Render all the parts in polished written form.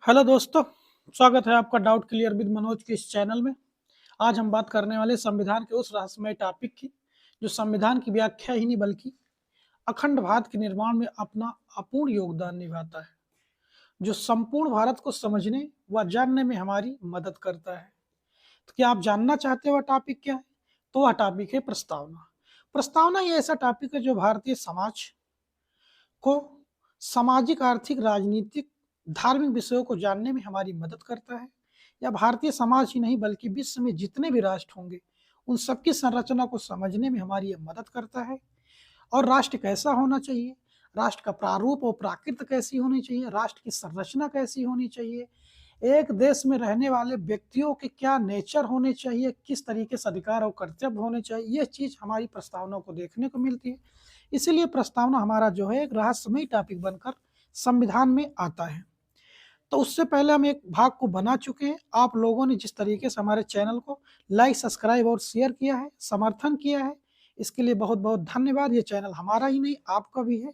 Hello दोस्तों, स्वागत है आपका डाउट क्लियर विद मनोज के इस चैनल में। आज हम बात करने वाले संविधान के उस रहस्यमय टॉपिक की जो संविधान की व्याख्या ही नहीं बल्कि अखंड भारत के निर्माण में अपना अपूर्ण योगदान निभाता है, जो संपूर्ण भारत को समझने व जानने में हमारी मदद करता है। तो क्या आप जानना चाहते हो वह टॉपिक क्या है? तो वह टॉपिक है प्रस्तावना। प्रस्तावना ये ऐसा टॉपिक है जो भारतीय समाज को सामाजिक, आर्थिक, राजनीतिक, धार्मिक विषयों को जानने में हमारी मदद करता है। या भारतीय समाज ही नहीं बल्कि विश्व में जितने भी राष्ट्र होंगे उन सबकी संरचना को समझने में हमारी यह मदद करता है। और राष्ट्र कैसा होना चाहिए, राष्ट्र का प्रारूप और प्राकृत कैसी होनी चाहिए, राष्ट्र की संरचना कैसी होनी चाहिए, एक देश में रहने वाले व्यक्तियों के क्या नेचर होने चाहिए, किस तरीके से अधिकार और कर्तव्य होने चाहिए, यह चीज हमारी प्रस्तावना को देखने को मिलती है। इसीलिए प्रस्तावना हमारा जो है एक रहस्यमय टॉपिक बनकर संविधान में आता है। तो उससे पहले हम एक भाग को बना चुके हैं। आप लोगों ने जिस तरीके से हमारे चैनल को लाइक, सब्सक्राइब और शेयर किया है, समर्थन किया है, इसके लिए बहुत बहुत धन्यवाद। ये चैनल हमारा ही नहीं आपका भी है,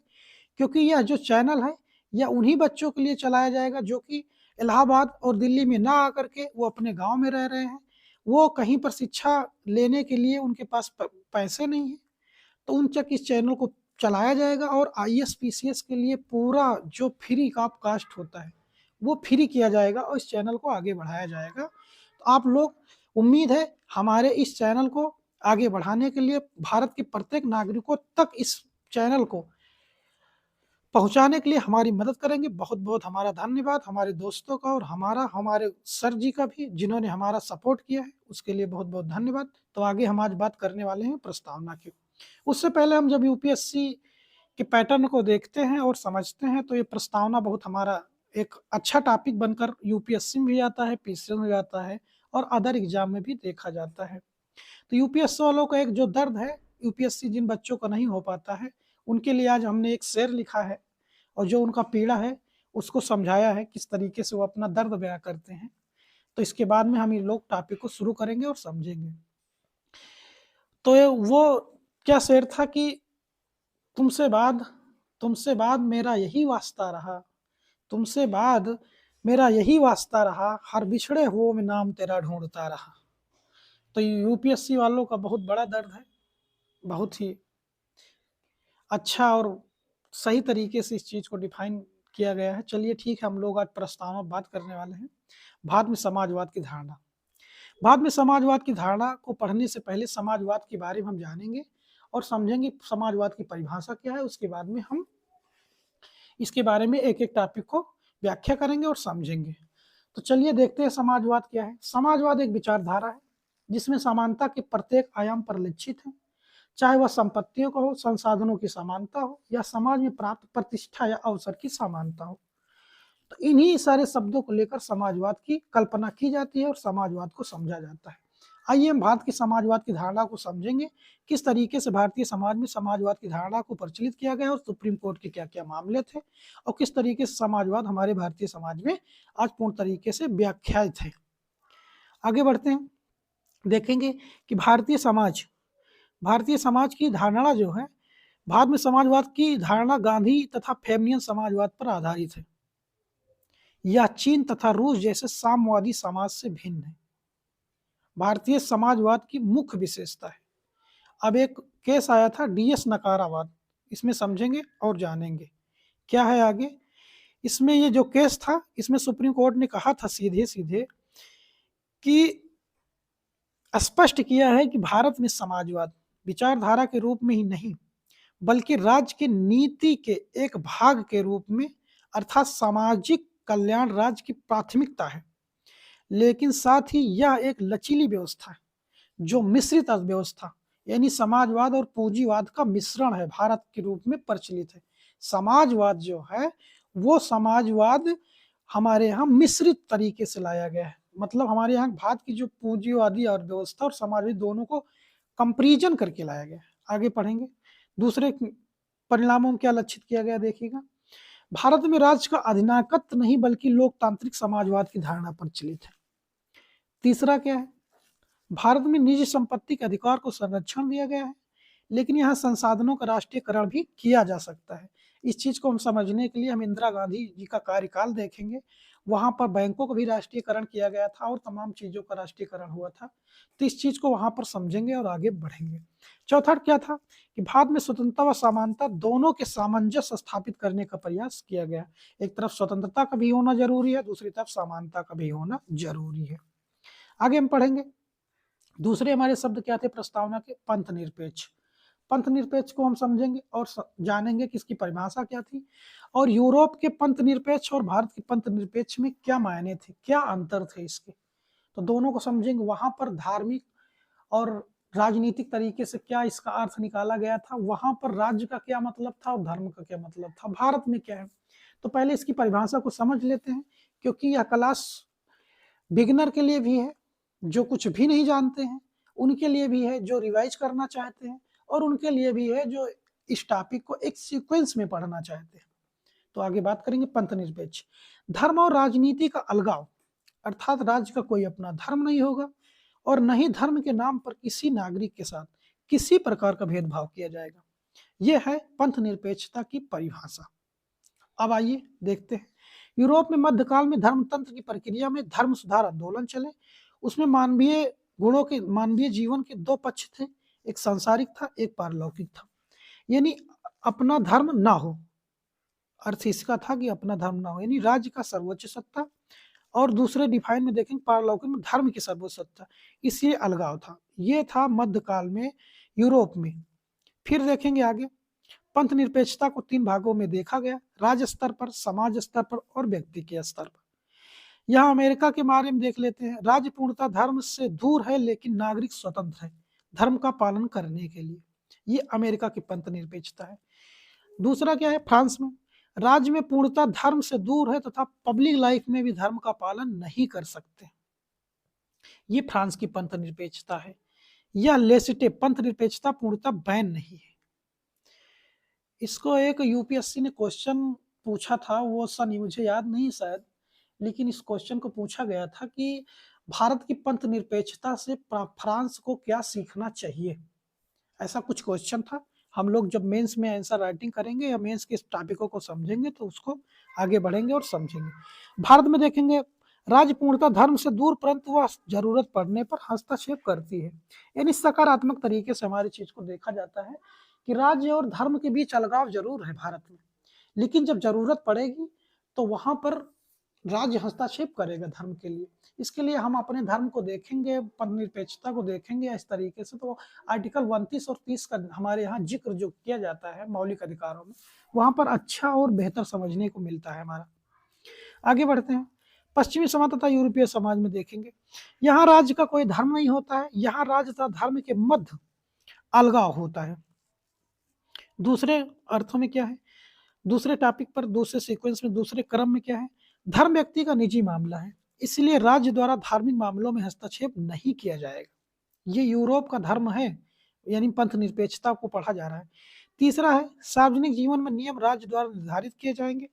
क्योंकि यह जो चैनल है यह उन्हीं बच्चों के लिए चलाया जाएगा जो कि इलाहाबाद और दिल्ली में ना आकर के वो अपने गांव में रह रहे हैं, वो कहीं पर शिक्षा लेने के लिए उनके पास पैसे नहीं है, तो उन तक इस चैनल को चलाया जाएगा। और आईएएस पीसीएस के लिए पूरा जो फ्री का कास्ट होता है वो फ्री किया जाएगा और इस चैनल को आगे बढ़ाया जाएगा। तो आप लोग, उम्मीद है हमारे इस चैनल को आगे बढ़ाने के लिए भारत के प्रत्येक नागरिकों तक इस चैनल को पहुंचाने के लिए हमारी मदद करेंगे। बहुत बहुत हमारा धन्यवाद हमारे दोस्तों का और हमारे सर जी का भी, जिन्होंने हमारा सपोर्ट किया है, उसके लिए बहुत बहुत धन्यवाद। तो आगे हम आज बात करने वाले हैं प्रस्तावना की। उससे पहले हम जब यूपीएससी के पैटर्न को देखते हैं और समझते हैं तो ये प्रस्तावना बहुत हमारा एक अच्छा टॉपिक बनकर यूपीएससी में भी आता है, पीसीएस में भी आता है और अदर एग्जाम में भी देखा जाता है। तो यूपीएससी वालों का एक जो दर्द है, यूपीएससी जिन बच्चों का नहीं हो पाता है उनके लिए आज हमने एक शेर लिखा है और जो उनका पीड़ा है उसको समझाया है, किस तरीके से वो अपना दर्द बयां करते हैं। तो इसके बाद में हम ये लोग टॉपिक को शुरू करेंगे और समझेंगे। तो वो क्या शेर था कि तुमसे बाद तुमसे बाद मेरा यही वास्ता रहा, तुमसे बाद मेरा यही वास्ता रहा, हर बिछड़े हुओं में नाम तेरा ढूंढता रहा। तो यूपीएससी वालों का बहुत बड़ा दर्द है, बहुत ही अच्छा और सही तरीके से इस चीज को डिफाइन किया गया है। चलिए ठीक है, हम लोग आज प्रस्तावना बात करने वाले हैं भारत में समाजवाद की धारणा। भारत में समाजवाद की धारणा को पढ़ने से पहले समाजवाद के बारे में हम जानेंगे और समझेंगे समाजवाद की परिभाषा क्या है। उसके बाद में हम इसके बारे में एक एक टॉपिक को व्याख्या करेंगे और समझेंगे। तो चलिए देखते हैं समाजवाद क्या है। समाजवाद एक विचारधारा है जिसमें समानता के प्रत्येक आयाम परिलक्षित है, चाहे वह संपत्तियों का हो, संसाधनों की समानता हो या समाज में प्राप्त प्रतिष्ठा या अवसर की समानता हो। तो इन्हीं सारे शब्दों को लेकर समाजवाद की कल्पना की जाती है और समाजवाद को समझा जाता है। आइए हम भारत की समाजवाद की धारणा को समझेंगे, किस तरीके से भारतीय समाज में समाजवाद की धारणा को प्रचलित किया गया और सुप्रीम कोर्ट के क्या क्या मामले थे और किस तरीके से समाजवाद हमारे भारतीय समाज में आज पूर्ण तरीके से व्याख्यात है। आगे बढ़ते हैं, देखेंगे कि भारतीय समाज की धारणा जो है, भारत में समाजवाद की धारणा गांधी तथा फेमिनियन समाजवाद पर आधारित है। यह चीन तथा रूस जैसे साम्यवादी समाज से भिन्न है। भारतीय समाजवाद की मुख्य विशेषता है। अब एक केस आया था डीएस नकारावाद, इसमें समझेंगे और जानेंगे क्या है आगे। इसमें ये जो केस था, इसमें सुप्रीम कोर्ट ने कहा था सीधे सीधे कि स्पष्ट किया है कि भारत में समाजवाद विचारधारा के रूप में ही नहीं बल्कि राज्य की नीति के एक भाग के रूप में, अर्थात सामाजिक कल्याण राज्य की प्राथमिकता है। लेकिन साथ ही यह एक लचीली व्यवस्था है जो मिश्रित अर्थव्यवस्था यानी समाजवाद और पूंजीवाद का मिश्रण है, भारत के रूप में प्रचलित है। समाजवाद जो है वो समाजवाद हमारे यहाँ मिश्रित तरीके से लाया गया है, मतलब हमारे यहाँ भारत की जो पूंजीवादी अर्थव्यवस्था और समाजवादी दोनों को कंपेरिजन करके लाया गया है। आगे पढ़ेंगे दूसरे परिणामों में क्या लक्षित किया गया, देखिएगा। भारत में राज्य का अधिनायकत्व नहीं बल्कि लोकतांत्रिक समाजवाद की धारणा प्रचलित है। तीसरा क्या है, भारत में निजी संपत्ति के अधिकार को संरक्षण दिया गया है, लेकिन यहाँ संसाधनों का राष्ट्रीयकरण भी किया जा सकता है। इस चीज को हम समझने के लिए हम इंदिरा गांधी जी का कार्यकाल देखेंगे। वहां पर बैंकों का भी राष्ट्रीयकरण किया गया था और तमाम चीजों का राष्ट्रीयकरण हुआ था। तो इस चीज को वहां पर समझेंगे और आगे बढ़ेंगे। चौथा क्या था कि भारत में स्वतंत्रता व समानता दोनों के सामंजस्य स्थापित करने का प्रयास किया गया। एक तरफ स्वतंत्रता का भी होना जरूरी है, दूसरी तरफ समानता का भी होना जरूरी है। आगे हम पढ़ेंगे। दूसरे हमारे शब्द क्या थे प्रस्तावना के? पंथ निरपेक्ष। पंथ निरपेक्ष को हम समझेंगे और जानेंगे कि इसकी परिभाषा क्या थी और यूरोप के पंथ निरपेक्ष और भारत के पंथ निरपेक्ष में क्या मायने थे, क्या अंतर थे इसके। तो दोनों को समझेंगे। वहां पर धार्मिक और राजनीतिक तरीके से क्या इसका अर्थ निकाला गया था, वहां पर राज्य का क्या मतलब था और धर्म का क्या मतलब था, भारत में क्या है। तो पहले इसकी परिभाषा को समझ लेते हैं, क्योंकि यह क्लास बिगिनर के लिए भी है, जो कुछ भी नहीं जानते हैं उनके लिए भी है, जो रिवाइज करना चाहते हैं, और उनके लिए भी है जो इस टॉपिक को एक सीक्वेंस में पढ़ना चाहते हैं। तो आगे बात करेंगे पंथ निरपेक्ष। धर्म और राजनीति का अलगाव, अर्थात राज्य का कोई अपना धर्म नहीं होगा और न ही धर्म के नाम पर किसी नागरिक के साथ किसी प्रकार का भेदभाव किया जाएगा। यह है पंथ निरपेक्षता की परिभाषा। अब आइए देखते हैं। यूरोप में मध्यकाल में धर्मतंत्र की प्रक्रिया में धर्म सुधार आंदोलन चले। उसमें मानवीय गुणों के, मानवीय जीवन के दो पक्ष थे, एक सांसारिक था, एक पारलौकिक था। यानी अपना धर्म ना हो, अर्थ इसका था कि अपना धर्म ना हो, यानी राज्य का सर्वोच्च सत्ता, और दूसरे डिफाइन में देखेंगे पारलौकिक में धर्म की सर्वोच्च सत्ता, इसलिए अलगाव था। ये था मध्यकाल में यूरोप में। फिर देखेंगे आगे, पंथ निरपेक्षता को तीन भागों में देखा गया, राज्य स्तर पर, समाज स्तर पर और व्यक्ति के स्तर पर। यहाँ अमेरिका के बारे में देख लेते हैं। राज्य पूर्णतः धर्म से दूर है लेकिन नागरिक स्वतंत्र है धर्म का पालन करने के लिए। ये अमेरिका की पंथ निरपेक्षता है। दूसरा क्या है? फ्रांस में राज्य में पूर्णतः धर्म से दूर है तथा पब्लिक लाइफ में भी धर्म का पालन नहीं कर सकते। ये फ्रांस की पंथ निरपेक्षता है। यह लेसिटे पंथ निरपेक्षता पूर्णतः बैन नहीं है। इसको एक यूपीएससी ने क्वेश्चन पूछा था, वो सन मुझे याद नहीं शायद, लेकिन इस क्वेश्चन को पूछा गया था कि भारत की पंथ निरपेक्षता से फ्रांस को क्या सीखना चाहिए। ऐसा कुछ क्वेश्चन था। हम लोग जब मेंस में आंसर राइटिंग करेंगे या मेंस के टॉपिकों को समझेंगे तो उसको आगे बढ़ेंगे और समझेंगे। भारत में देखेंगे राज्य पूर्णतः धर्म से दूर, परंतु वह जरूरत पड़ने पर हस्तक्षेप करती है। यानी सकारात्मक तरीके से हमारी चीज को देखा जाता है कि राज्य और धर्म के बीच अलगाव जरूर है भारत में, लेकिन जब जरूरत पड़ेगी तो वहां पर राज्य हस्तक्षेप करेगा धर्म के लिए। इसके लिए हम अपने धर्म को देखेंगे, पंथ निरपेक्षता को देखेंगे इस तरीके से। तो आर्टिकल 29 और 30 का हमारे यहाँ जिक्र जो किया जाता है मौलिक अधिकारों में, वहां पर अच्छा और बेहतर समझने को मिलता है हमारा। आगे बढ़ते हैं। पश्चिमी समाज तथा यूरोपीय समाज में देखेंगे, यहाँ राज्य का कोई धर्म नहीं होता है, यहाँ राज्य तथा धर्म के मध्य अलगाव होता है। दूसरे अर्थों में क्या है? दूसरे टॉपिक पर, दूसरे सीक्वेंस में, दूसरे क्रम में क्या है? धर्म व्यक्ति का निजी मामला है, इसलिए राज्य द्वारा धार्मिक मामलों में हस्तक्षेप नहीं किया जाएगा। ये यूरोप का धर्म है, यानी पंथ निरपेक्षता को पढ़ा जा रहा है। तीसरा है सार्वजनिक जीवन में नियम राज्य द्वारा निर्धारित किए जाएंगे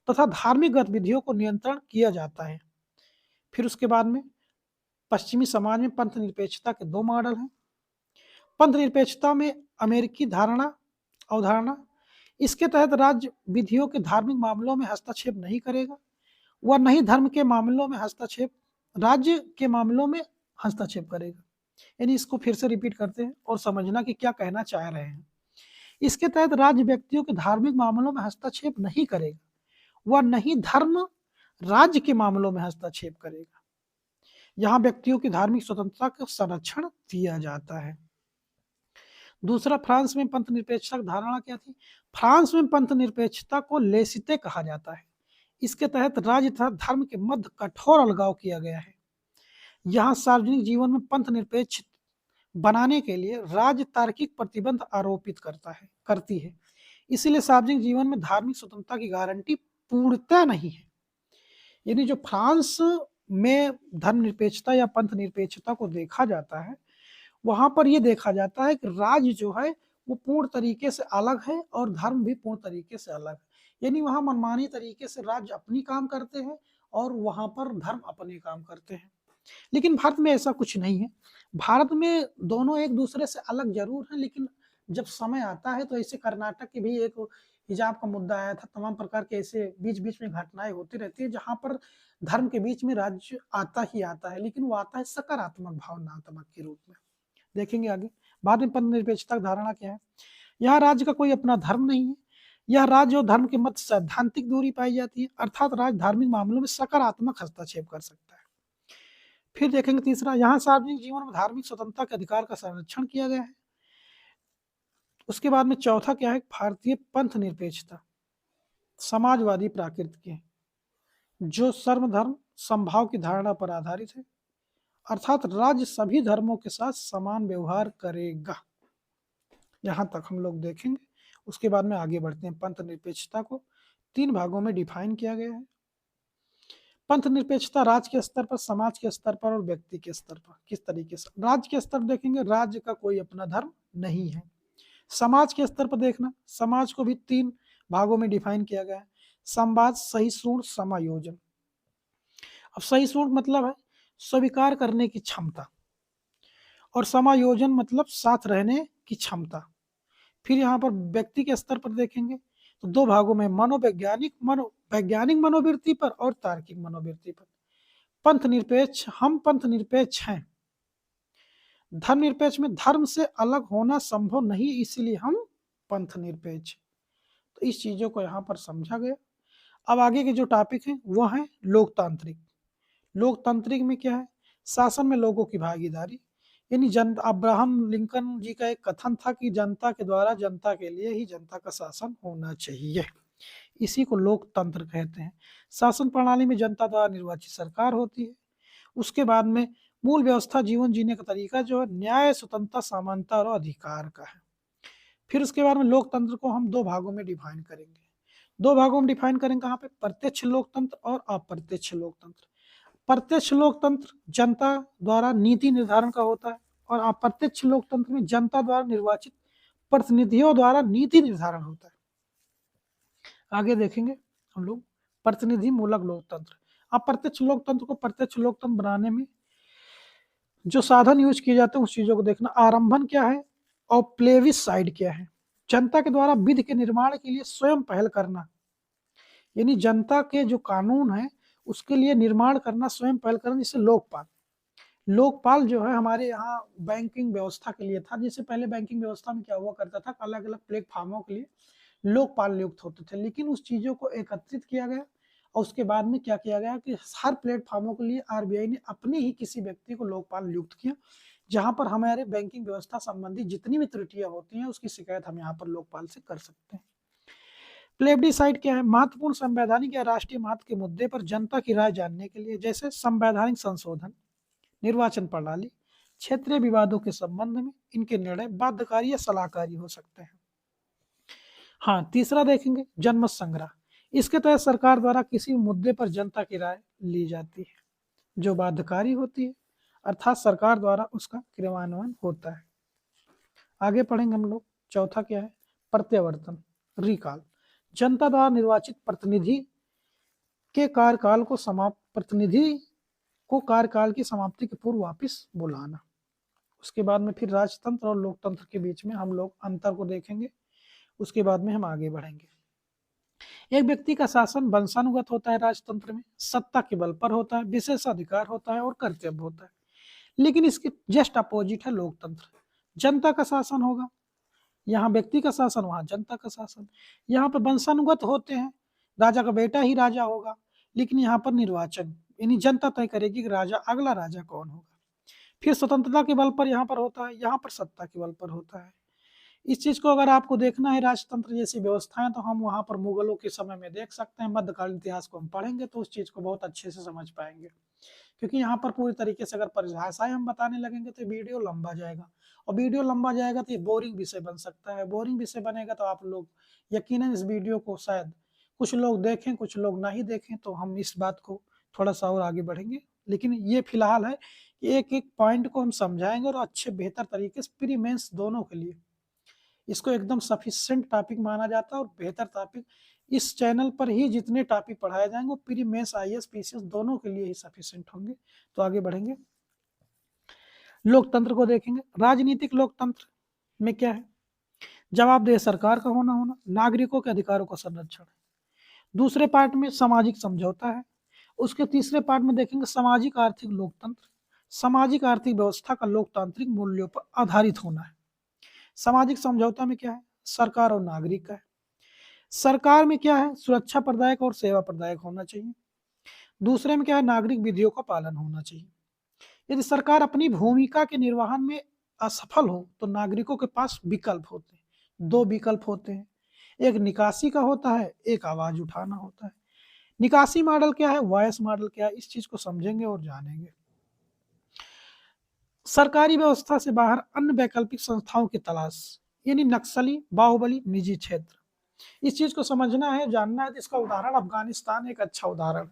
तथा धार्मिक गतिविधियों को नियंत्रण किया जाता है। फिर उसके बाद में पश्चिमी समाज में पंथ निरपेक्षता के दो मॉडल हैं। पंथ निरपेक्षता में अमेरिकी अवधारणा, इसके तहत राज्य विधियों के धार्मिक मामलों में हस्तक्षेप नहीं करेगा, वह नहीं धर्म के मामलों में हस्तक्षेप, राज्य के मामलों में हस्तक्षेप करेगा। यानी इसको फिर से रिपीट करते हैं और समझना कि क्या कहना चाह रहे हैं। इसके तहत राज्य व्यक्तियों के धार्मिक मामलों में हस्तक्षेप नहीं करेगा, वह नहीं धर्म राज्य के मामलों में हस्तक्षेप करेगा। यहाँ व्यक्तियों की धार्मिक स्वतंत्रता का संरक्षण दिया जाता है। दूसरा, फ्रांस में पंथ निरपेक्षता की धारणा क्या थी? फ्रांस में पंथ निरपेक्षता को लेसिते कहा जाता है। इसके तहत राज्य तथा धर्म के मध्य कठोर अलगाव किया गया है। यहाँ सार्वजनिक जीवन में पंथ निरपेक्ष बनाने के लिए राज्य तार्किक प्रतिबंध आरोपित करती है। इसलिए सार्वजनिक जीवन में धार्मिक स्वतंत्रता की गारंटी पूर्णतः नहीं है। यानी जो फ्रांस में धर्म निरपेक्षता या पंथ निरपेक्षता को देखा जाता है, वहां पर यह देखा जाता है कि राज्य जो है वो पूर्ण तरीके से अलग है और धर्म भी पूर्ण तरीके से अलग है। यानी वहां मनमानी तरीके से राज्य अपनी काम करते हैं और वहां पर धर्म अपने काम करते हैं। लेकिन भारत में ऐसा कुछ नहीं है। भारत में दोनों एक दूसरे से अलग जरूर है, लेकिन जब समय आता है तो ऐसे कर्नाटक की भी एक हिजाब का मुद्दा आया था, तमाम प्रकार के ऐसे बीच बीच में घटनाएं होती रहती है जहां पर धर्म के बीच में राज्य आता ही आता है, लेकिन वो आता है सकारात्मक भावनात्मक के रूप में। देखेंगे आगे। बाद में पंथ निरपेक्षता की धारणा क्या है? यह राज्य का कोई अपना धर्म नहीं है, यह राज्य और धर्म के मध्य सैद्धांतिक दूरी पाई जाती है, अर्थात राज्य धार्मिक मामलों में सकारात्मक हस्तक्षेप कर सकता है। फिर देखेंगे तीसरा, यहाँ सार्वजनिक जीवन में धार्मिक स्वतंत्रता के अधिकार का संरक्षण किया गया है। उसके बाद में चौथा क्या है? भारतीय पंथ निरपेक्षता समाजवादी प्रकृति की है, जो सर्वधर्म समभाव की धारणा पर आधारित है, अर्थात राज्य सभी धर्मों के साथ समान व्यवहार करेगा। यहां तक हम लोग देखेंगे। उसके बाद में आगे बढ़ते हैं। पंथ निरपेक्षता को 3 भागों में डिफाइन किया गया है। पंथ निरपेक्षता राज्य के स्तर पर, समाज के स्तर पर और व्यक्ति के स्तर पर। किस तरीके से? राज्य के स्तर देखेंगे, राज्य का कोई अपना धर्म नहीं है। समाज के स्तर पर देखना, समाज को भी 3 भागों में डिफाइन किया गया है। संवाद, सहिष्णु, समायोजन। अब सहिष्णु मतलब है स्वीकार करने की क्षमता, और समायोजन मतलब साथ रहने की क्षमता। फिर यहाँ पर व्यक्ति के स्तर पर देखेंगे तो 2 भागों में, वैज्ञानिक मनोवृत्ति पर और तार्किक मनोवृत्ति पर। पंथ निरपेक्ष, हम पंथ निरपेक्ष हैं। धर्म निरपेक्ष में धर्म से अलग होना संभव नहीं, इसलिए हम पंथ निरपेक्ष। तो इस चीजों को यहाँ पर समझा गया। अब आगे के जो टॉपिक है वो है लोकतांत्रिक। लोकतांत्रिक में क्या है? शासन में लोगों की भागीदारी, यानी अब्राहम लिंकन जी का एक कथन था कि जनता के द्वारा जनता के लिए ही जनता का शासन होना चाहिए। इसी को लोकतंत्र कहते हैं। शासन प्रणाली में जनता द्वारा निर्वाचित सरकार होती है। उसके बाद में मूल व्यवस्था जीवन जीने का तरीका जो है न्याय, स्वतंत्रता, समानता और अधिकार का है। फिर उसके बाद में लोकतंत्र को हम 2 भागों में डिफाइन करेंगे। 2 भागों में डिफाइन करेंगे, कहाँ पे? प्रत्यक्ष लोकतंत्र और अप्रत्यक्ष लोकतंत्र। प्रत्यक्ष लोकतंत्र जनता द्वारा नीति निर्धारण का होता है, और अप्रत्यक्ष लोकतंत्र में जनता द्वारा निर्वाचित प्रतिनिधियों द्वारा नीति निर्धारण होता है। आगे देखेंगे हम लोग प्रतिनिधि मूलक लोकतंत्र। अप्रत्यक्ष लोकतंत्र को प्रत्यक्ष लोकतंत्र बनाने में जो साधन यूज किए जाते हैं उस चीजों को देखना। आरंभन क्या है और प्लेबिसाइड क्या है? जनता के द्वारा विधि के निर्माण के लिए स्वयं पहल करना, यानी जनता के जो कानून है उसके लिए निर्माण करना, स्वयं पहल करना, जिससे लोकपाल। लोकपाल जो है हमारे यहाँ बैंकिंग व्यवस्था के लिए था। जैसे पहले बैंकिंग व्यवस्था में क्या हुआ करता था, अलग अलग प्लेटफॉर्मों के लिए लोकपाल नियुक्त होते थे, लेकिन उस चीजों को एकत्रित किया गया और उसके बाद में क्या किया गया कि हर प्लेटफॉर्मों के लिए आरबीआई ने अपने ही किसी व्यक्ति को लोकपाल नियुक्त किया, जहां पर हमारे बैंकिंग व्यवस्था संबंधी जितनी भी त्रुटियां होती हैं उसकी शिकायत हम यहाँ पर लोकपाल से कर सकते हैं। प्लेबिसाइड क्या है? महत्वपूर्ण संवैधानिक या राष्ट्रीय महत्व के मुद्दे पर जनता की राय जानने के लिए, जैसे संवैधानिक संशोधन, निर्वाचन प्रणाली, क्षेत्रीय विवादों के संबंध में इनके निर्णय बाध्यकारी या सलाहकारी हो सकते हैं। हाँ, तीसरा देखेंगे जनमत संग्रह। इसके तहत सरकार द्वारा किसी मुद्दे पर जनता की राय ली जाती है जो बाध्यकारी होती है, अर्थात सरकार द्वारा उसका क्रियान्वयन होता है। आगे पढ़ेंगे हम लोग। चौथा क्या है? प्रत्यावर्तन, रिकॉल। जनता द्वारा निर्वाचित प्रतिनिधि के कार्यकाल को कार्यकाल की समाप्ति के पूर्व वापस बुलाना। उसके बाद में फिर राजतंत्र और लोकतंत्र के बीच में हम लोग अंतर को देखेंगे। उसके बाद में हम आगे बढ़ेंगे। एक व्यक्ति का शासन वंशानुगत होता है, राजतंत्र में सत्ता के बल पर होता है, विशेषाधिकार होता है और कर्तव्य होता है। लेकिन इसके जस्ट अपोजिट है लोकतंत्र। जनता का शासन होगा, यहाँ व्यक्ति का शासन, वहां जनता का शासन। यहाँ पर वंशानुगत होते हैं, राजा का बेटा ही राजा होगा, लेकिन यहाँ पर निर्वाचन, यानी जनता तय करेगी कि राजा, अगला राजा कौन होगा। फिर स्वतंत्रता के बल पर यहाँ पर होता है, यहाँ पर सत्ता के बल पर होता है। इस चीज को अगर आपको देखना है राजतंत्र जैसी व्यवस्थाएं, तो हम वहां पर मुगलों के समय में देख सकते हैं। मध्यकालीन इतिहास को हम पढ़ेंगे तो उस चीज को बहुत अच्छे से समझ पाएंगे, क्योंकि यहाँ पर पूरी तरीके से अगर परिभाषाएं हम बताने लगेंगे तो वीडियो लंबा जाएगा, और वीडियो लंबा जाएगा तो ये बोरिंग विषय बन सकता है। बोरिंग विषय बनेगा तो आप लोग यकीनन इस वीडियो को शायद कुछ लोग देखें, कुछ लोग नहीं देखें, तो हम इस बात को थोड़ा सा और आगे बढ़ेंगे। लेकिन ये फिलहाल है कि एक एक पॉइंट को हम समझाएंगे और अच्छे बेहतर तरीके से प्री मेंस दोनों के लिए इसको एकदम सफिशिएंट टॉपिक माना जाता है। और बेहतर टॉपिक इस चैनल पर ही जितने टॉपिक पढ़ाए जाएंगे वो प्री मेंस आईएएस पीसीएस दोनों के लिए ही सफिशिएंट होंगे। तो आगे बढ़ेंगे, लोकतंत्र को देखेंगे। राजनीतिक लोकतंत्र में क्या है? जवाबदेह सरकार का होना, नागरिकों के अधिकारों का संरक्षण है। दूसरे पार्ट में सामाजिक समझौता है। उसके तीसरे पार्ट में देखेंगे सामाजिक आर्थिक लोकतंत्र। सामाजिक आर्थिक व्यवस्था का लोकतांत्रिक मूल्यों पर आधारित होना है। सामाजिक समझौता में क्या है? सरकार और नागरिक का है। सरकार में क्या है? सुरक्षा प्रदायक और सेवा प्रदायक होना चाहिए। दूसरे में क्या है? नागरिक विधियों का पालन होना चाहिए। यदि सरकार अपनी भूमिका के निर्वहन में असफल हो तो नागरिकों के पास विकल्प होते हैं। दो विकल्प होते हैं, एक निकासी का होता है, एक आवाज उठाना होता है। निकासी मॉडल क्या है, वॉयस मॉडल क्या है, इस चीज को समझेंगे और जानेंगे। सरकारी व्यवस्था से बाहर अन्य वैकल्पिक संस्थाओं की तलाश, यानी नक्सली, बाहुबली, निजी क्षेत्र। इस चीज को समझना है, जानना है। तो इसका उदाहरण अफगानिस्तान एक अच्छा उदाहरण।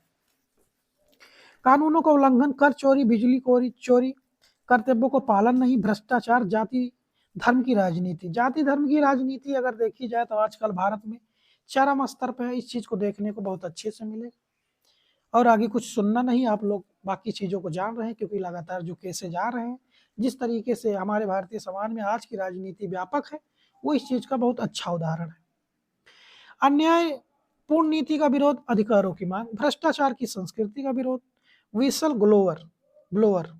कानूनों का उल्लंघन, कर चोरी, बिजली चोरी, कर्तव्यों को पालन नहीं, भ्रष्टाचार, जाति धर्म की राजनीति। जाति धर्म की राजनीति अगर देखी जाए तो आजकल भारत में चरम स्तर पर है। इस चीज को देखने को बहुत अच्छे से मिले। और आगे कुछ सुनना नहीं, आप लोग बाकी चीजों को जान रहे हैं, क्योंकि लगातार जो केसें जा रहे हैं, जिस तरीके से हमारे भारतीय समाज में आज की राजनीति व्यापक है, वो इस चीज का बहुत अच्छा उदाहरण है। अन्याय पूर्ण नीति का विरोध, अधिकारों की मांग, भ्रष्टाचार की संस्कृति का विरोध, whistle blower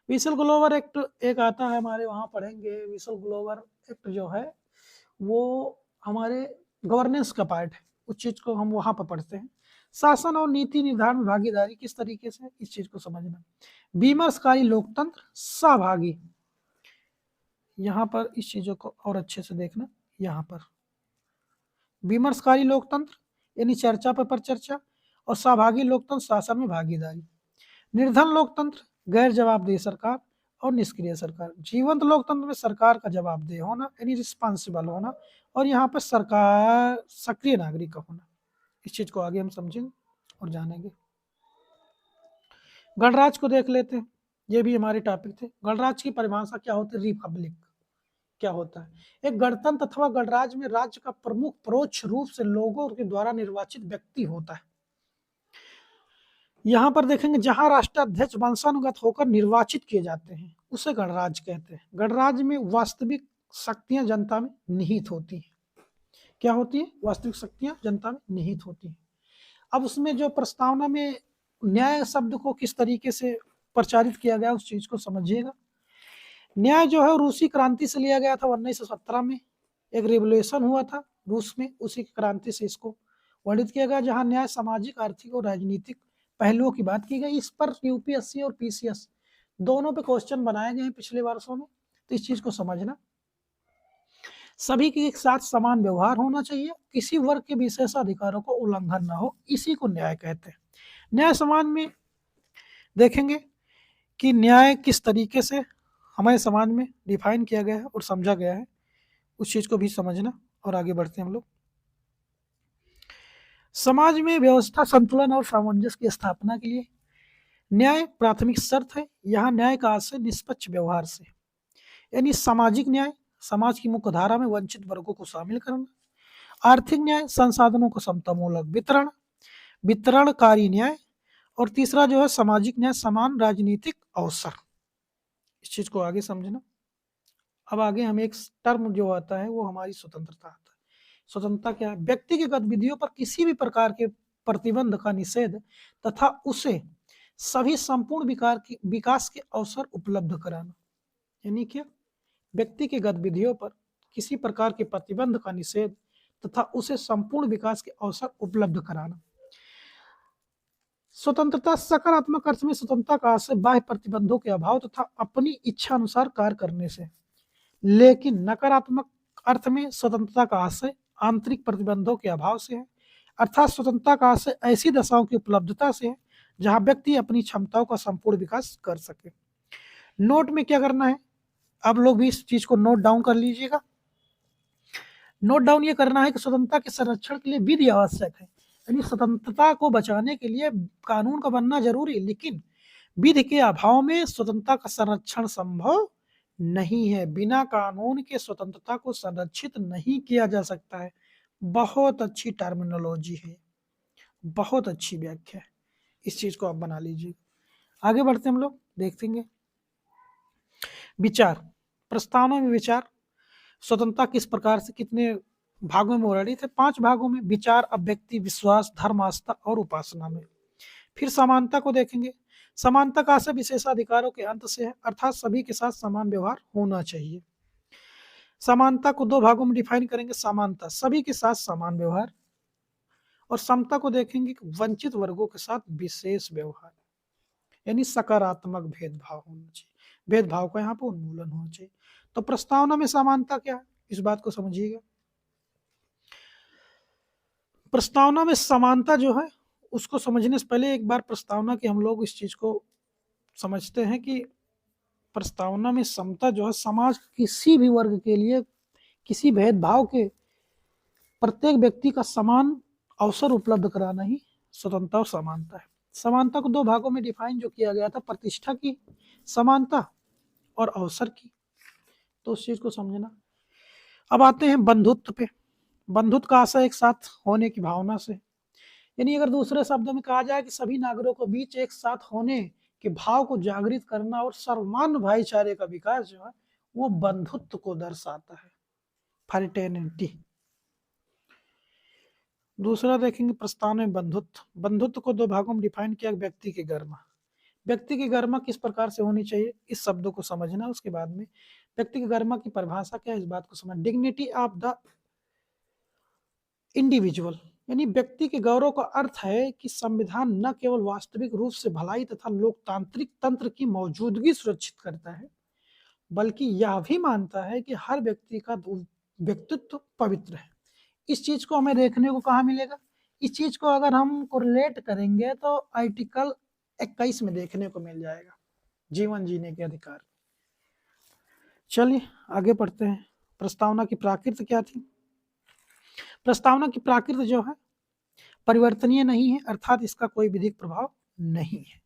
whistle blower act एक आता है, हमारे वहां पढ़ेंगे। विसल ग्लोवर एक्ट जो है वो हमारे गवर्नेंस का पार्ट है, उस चीज को हम वहां पर पढ़ते हैं। शासन और नीति निर्धारण में भागीदारी किस तरीके से, इस चीज को समझना। विमर्शकारी लोकतंत्र, सहभागी, यहाँ पर इस चीजों को और अच्छे से देखना। यहाँ पर विमर्शकारी लोकतंत्र यानी चर्चा पर चर्चा, और सहभागी लोकतंत्र शासन में भागीदारी। निर्धन लोकतंत्र, गैर जवाबदेह सरकार और निष्क्रिय सरकार। जीवंत लोकतंत्र में सरकार का जवाबदेह होना यानी रिस्पॉन्सिबल होना, और यहाँ पर सरकार सक्रिय नागरिक का होना। इस चीज को आगे हम समझेंगे और जानेंगे। गणराज्य को देख लेते हैं, ये भी हमारे टॉपिक थे। गणराज्य की परिभाषा क्या होती है? रिपब्लिक क्या होता है? एक गणतंत्र अथवा गणराज्य में राज्य का प्रमुख परोक्ष रूप से लोगों के द्वारा निर्वाचित व्यक्ति होता है। यहाँ पर देखेंगे जहां राष्ट्राध्यक्ष वंशानुगत होकर निर्वाचित किए जाते हैं उसे गणराज्य कहते हैं। गणराज्य में वास्तविक शक्तियां जनता में निहित होती हैं। क्या होती है? वास्तविक शक्तियां जनता में निहित होती हैं। अब उसमें जो प्रस्तावना में न्याय शब्द को किस तरीके से प्रचारित किया गया उस चीज को समझिएगा। न्याय जो है रूसी क्रांति से लिया गया था। 1917 में एक रिवोल्यूशन हुआ था रूस में, उसी क्रांति से इसको वर्णित किया गया, जहां न्याय सामाजिक, आर्थिक और राजनीतिक पहलुओं की बात की गई। इस पर यूपीएससी और पीसीएस दोनों पे क्वेश्चन बनाए गए हैं पिछले वर्षों में, तो इस चीज को समझना। सभी के एक साथ समान व्यवहार होना चाहिए, किसी वर्ग के विशेष अधिकारों को उल्लंघन ना हो, इसी को न्याय कहते हैं। न्याय समाज में देखेंगे कि न्याय किस तरीके से हमारे समाज में डिफाइन किया गया है और समझा गया है, उस चीज को भी समझना। और आगे बढ़ते हैं हम लोग। समाज में व्यवस्था, संतुलन और सामंजस्य की स्थापना के लिए न्याय प्राथमिक शर्त है। यहाँ न्याय का आशय निष्पक्ष व्यवहार से, यानी सामाजिक न्याय, समाज की मुख्य धारा में वंचित वर्गों को शामिल करना। आर्थिक न्याय, संसाधनों को समतामूलक वितरण, वितरणकारी न्याय। और तीसरा जो है सामाजिक न्याय, समान राजनीतिक अवसर। इस चीज को आगे समझना। अब आगे हम एक टर्म जो आता है वो हमारी स्वतंत्रता आता है। स्वतंत्रता क्या है? व्यक्ति की गतिविधियों पर किसी भी प्रकार के प्रतिबंध का निषेध तथा उसे सभी संपूर्ण विकास के अवसर उपलब्ध कराना। यानी क्या? व्यक्ति की गतिविधियों पर किसी प्रकार के प्रतिबंध का निषेध तथा उसे संपूर्ण विकास के अवसर उपलब्ध कराना। स्वतंत्रता सकारात्मक अर्थ में स्वतंत्रता का आशय बाह्य प्रतिबंधों के अभाव तथा अपनी इच्छा अनुसार कार्य करने से, लेकिन नकारात्मक अर्थ में स्वतंत्रता का आशय आंतरिक प्रतिबंधों के अभाव से है। अर्थात स्वतंत्रता का आशय ऐसी दशाओं की उपलब्धता से है जहां व्यक्ति अपनी क्षमताओं का संपूर्ण विकास कर सके। नोट में क्या करना है, आप लोग भी इस चीज को नोट डाउन कर लीजिएगा। नोट डाउन ये करना है कि स्वतंत्रता के संरक्षण के लिए विधि आवश्यक है, यानी स्वतंत्रता को बचाने के लिए कानून का बनना जरूरी, लेकिन विधि के अभाव में स्वतंत्रता का संरक्षण संभव नहीं है। बिना कानून के स्वतंत्रता को संरक्षित नहीं किया जा सकता है। बहुत अच्छी टर्मिनोलॉजी है, बहुत अच्छी व्याख्या है, इस चीज को आप बना लीजिए। आगे बढ़ते हम लोग देखेंगे विचार, प्रस्तावना में विचार। स्वतंत्रता किस प्रकार से कितने भागों में वर्णित है? 5 भागों में, विचार, अभिव्यक्ति, विश्वास, धर्म, आस्था और उपासना में। फिर समानता को देखेंगे। समानता का आशय विशेषाधिकारों के अंत से है, अर्थात सभी के साथ समान व्यवहार होना चाहिए। समानता को 2 भागों में डिफाइन करेंगे। समानता सभी के साथ समान व्यवहार, और समता को देखेंगे कि वंचित वर्गों के साथ विशेष व्यवहार, यानी सकारात्मक भेदभाव होना चाहिए। भेदभाव का यहाँ पर उन्मूलन होना चाहिए। तो प्रस्तावना में समानता क्या है, इस बात को समझिएगा। प्रस्तावना में समानता जो है उसको समझने से पहले एक बार प्रस्तावना की हम लोग इस चीज को समझते हैं कि प्रस्तावना में समता जो है समाज किसी भी वर्ग के लिए किसी भेदभाव के प्रत्येक व्यक्ति का समान अवसर उपलब्ध कराना ही स्वतंत्रता और समानता है। समानता को 2 भागों में डिफाइन जो किया गया था, प्रतिष्ठा की समानता और अवसर की। तो उस चीज को समझना। अब आते हैं बंधुत्व पे। बंधुत्व का आशय एक साथ होने की भावना से, यानी अगर दूसरे शब्दों में कहा जाए कि सभी नागरिकों के बीच एक साथ होने के भाव को जागृत करना और सर्वमान्य भाईचारे का विकास जो है वो बंधुत्व को दर्शाता है, फ्रेटर्निटी। दूसरा देखेंगे प्रस्तावना में बंधुत्व। बंधुत्व को 2 भागों में डिफाइन किया। व्यक्ति की गरिमा। व्यक्ति की गरिमा किस प्रकार से होनी चाहिए, इस शब्दों को समझना। उसके बाद में व्यक्ति की गरिमा की परिभाषा क्या है, इस बात को समझना। डिग्निटी ऑफ द इंडिविजुअल, यानी व्यक्ति के गौरव का अर्थ है कि संविधान न केवल वास्तविक रूप से भलाई तथा लोकतांत्रिक तंत्र की मौजूदगी सुरक्षित करता है, बल्कि यह भी मानता है कि हर व्यक्ति का व्यक्तित्व पवित्र है। इस चीज को हमें देखने को कहाँ मिलेगा, इस चीज को अगर हम कोरिलेट करेंगे तो आर्टिकल 21 में देखने को मिल जाएगा, जीवन जीने के अधिकार। चलिए आगे बढ़ते हैं। प्रस्तावना की प्रकृति क्या थी? प्रस्तावना की प्रकृति जो है परिवर्तनीय नहीं है, अर्थात इसका कोई विधिक प्रभाव नहीं है।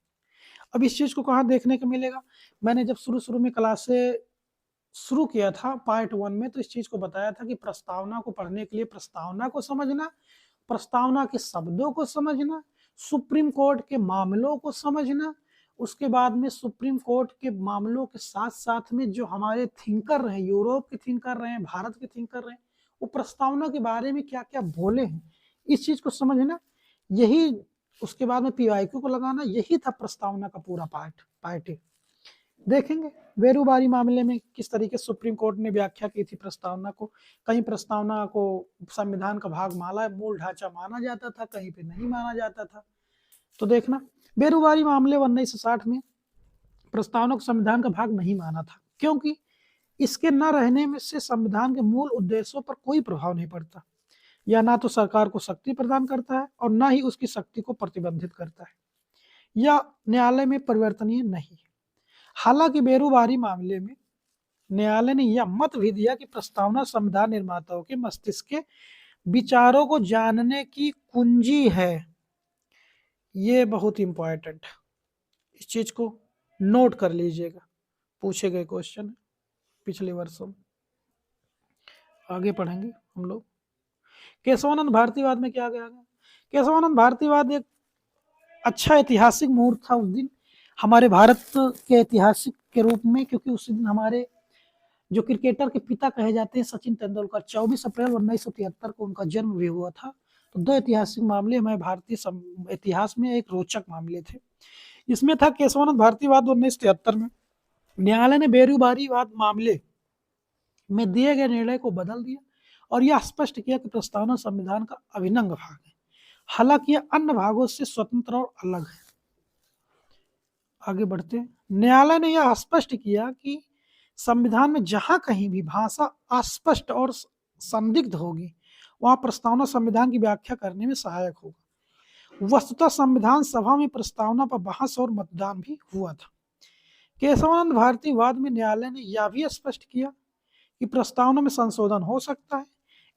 अब इस चीज को कहाँ देखने को मिलेगा? मैंने जब शुरू में क्लास से शुरू किया था पार्ट 1 में, तो इस चीज को बताया था कि प्रस्तावना को पढ़ने के लिए प्रस्तावना को समझना, प्रस्तावना के शब्दों को समझना, सुप्रीम कोर्ट के मामलों को समझना, उसके बाद में सुप्रीम कोर्ट के मामलों के साथ साथ में जो हमारे थिंकर रहे, यूरोप के थिंकर रहे, भारत के थिंकर रहे, वो प्रस्तावना के बारे में क्या क्या बोले हैं, इस चीज को समझना। यही उसके बाद में PYQ को लगाना, यही था प्रस्तावना का पूरा पार्ट देखेंगे। बेरुबारी मामले में किस तरीके सुप्रीम कोर्ट ने व्याख्या की थी प्रस्तावना को। कहीं प्रस्तावना को संविधान का भाग माला मूल ढांचा माना जाता था, कहीं पे नहीं माना जाता था। तो देखना, बेरुबारी मामले 1960 में प्रस्तावना को संविधान का भाग नहीं माना था, क्योंकि इसके न रहने में से संविधान के मूल उद्देश्यों पर कोई प्रभाव नहीं पड़ता। यह ना तो सरकार को शक्ति प्रदान करता है और ना ही उसकी शक्ति को प्रतिबंधित करता है। यह न्यायालय में परिवर्तनीय नहीं है। हालांकि बेरुबारी मामले में न्यायालय ने यह मत भी दिया कि प्रस्तावना संविधान निर्माताओं के मस्तिष्क के विचारों को जानने की कुंजी है। ये बहुत इंपॉर्टेंट, इस चीज को नोट कर लीजिएगा, पूछे गए क्वेश्चन पिछले वर्षों में। आगे पढ़ेंगे हम लोग। केशवानंद भारतीवाद में क्या गया? केशवानंद भारतीवाद एक अच्छा ऐतिहासिक मुहूर्त था उस दिन हमारे भारत के ऐतिहासिक के रूप में, क्योंकि उस दिन हमारे जो क्रिकेटर के पिता कहे जाते हैं सचिन तेंदुलकर, 24 अप्रैल 1973 को उनका जन्म भी हुआ था। तो 2 ऐतिहासिक मामले हमारे भारतीय इतिहास में एक रोचक मामले थे। इसमें था केशवानंद भारतीवाद 1973 में न्यायालय ने बेरुबारीवाद मामले में दिए गए निर्णय को बदल दिया और यह स्पष्ट किया कि प्रस्तावना संविधान का अभिन्न भाग है, हालांकि यह अन्य भागों से स्वतंत्र और अलग है। आगे बढ़ते हैं। न्यायालय ने यह स्पष्ट किया कि संविधान में जहां कहीं भी भाषा अस्पष्ट और संदिग्ध होगी वहां प्रस्तावना संविधान की व्याख्या करने में सहायक होगा। वस्तुतः संविधान सभा में प्रस्तावना पर बहस और मतदान भी हुआ था। केशवानंद भारतीवाद में न्यायालय ने यह भी स्पष्ट किया कि प्रस्तावना में संशोधन हो सकता है।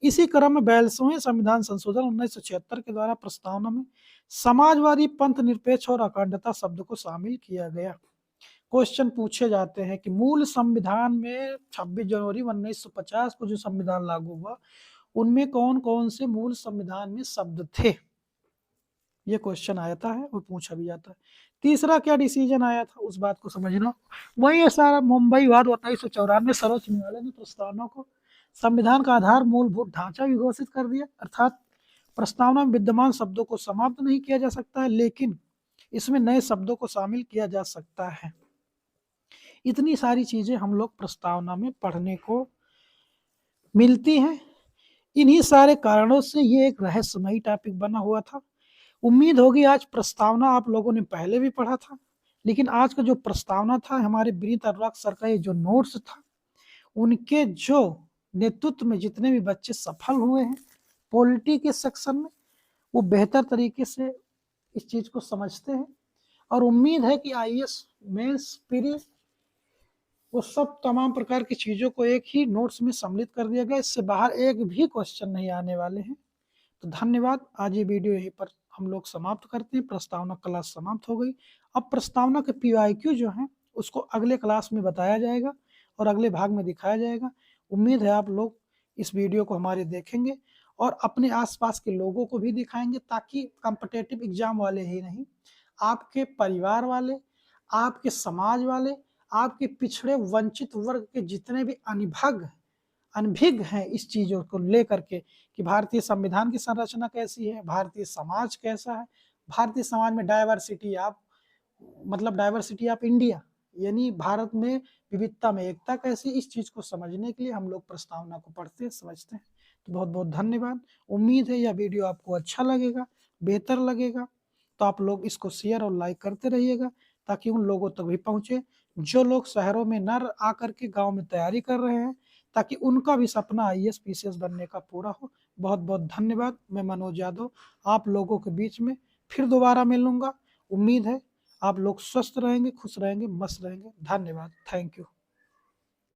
इसी क्रम में 42वें संविधान संशोधन 1976 के द्वारा प्रस्तावना में समाजवादी, पंथ निरपेक्ष और अखंडता शब्द को शामिल किया गया। क्वेश्चन पूछे जाते हैं कि मूल संविधान में 26 जनवरी 1950 को जो संविधान लागू हुआ उनमें कौन कौन से मूल संविधान में शब्द थे, ये क्वेश्चन आता है और पूछा भी जाता है। तीसरा क्या डिसीजन आया था उस बात को समझना। वही है सारा मुंबई वाद 1994 सर्वोच्च न्यायालय ने प्रस्तावना को संविधान का आधार मूलभूत ढांचा भी घोषित कर दिया, अर्थात प्रस्तावना में विद्यमान शब्दों को समाप्त नहीं किया जा सकता है, लेकिन इसमें नए शब्दों को शामिल किया जा सकता है। इतनी सारी चीजें हम लोग प्रस्तावना में पढ़ने को मिलती हैं। इन्हीं सारे कारणों से ये एक रहस्यमयी टॉपिक बना हुआ था। उम्मीद होगी आज प्रस्तावना आप लोगों ने पहले भी पढ़ा था, लेकिन आज का जो प्रस्तावना था हमारे विनीत अनुराग सर का ये जो नोट्स था, उनके जो नेतृत्व में जितने भी बच्चे सफल हुए हैं पॉलिटी के सेक्शन में, वो बेहतर तरीके से इस चीज को समझते हैं। और उम्मीद है कि आईएएस मेंस प्री वो सब तमाम प्रकार की चीजों को एक ही नोट्स में सम्मिलित कर दिया गया, इससे बाहर एक भी क्वेश्चन नहीं आने वाले हैं। तो धन्यवाद। आज ये वीडियो यहीं पर हम लोग समाप्त करते हैं। प्रस्तावना क्लास समाप्त हो गई। अब प्रस्तावना के PYQ जो है उसको अगले क्लास में बताया जाएगा और अगले भाग में दिखाया जाएगा। उम्मीद है आप लोग इस वीडियो को हमारे देखेंगे और अपने आसपास के लोगों को भी दिखाएंगे, ताकि कॉम्पिटिटिव एग्जाम वाले ही नहीं, आपके परिवार वाले, आपके समाज वाले, आपके पिछड़े वंचित वर्ग के जितने भी अनभिज्ञ हैं इस चीजों को लेकर के कि भारतीय संविधान की संरचना कैसी है, भारतीय समाज कैसा है, भारतीय समाज में डाइवर्सिटी ऑफ इंडिया, यानी भारत में विविधता में एकता कैसी, इस चीज को समझने के लिए हम लोग प्रस्तावना को पढ़ते हैं, समझते हैं। तो बहुत बहुत धन्यवाद। उम्मीद है यह वीडियो आपको अच्छा लगेगा, बेहतर लगेगा, तो आप लोग इसको शेयर और लाइक करते रहिएगा, ताकि उन लोगों तक भी पहुंचे जो लोग शहरों में न आकर के गांव में तैयारी कर रहे हैं, ताकि उनका भी सपना आईएएस पीसीएस बनने का पूरा हो। बहुत बहुत धन्यवाद। मैं मनोज यादव आप लोगों के बीच में फिर दोबारा मिलूंगा। उम्मीद है आप लोग स्वस्थ रहेंगे, खुश रहेंगे, मस्त रहेंगे। धन्यवाद। Thank you.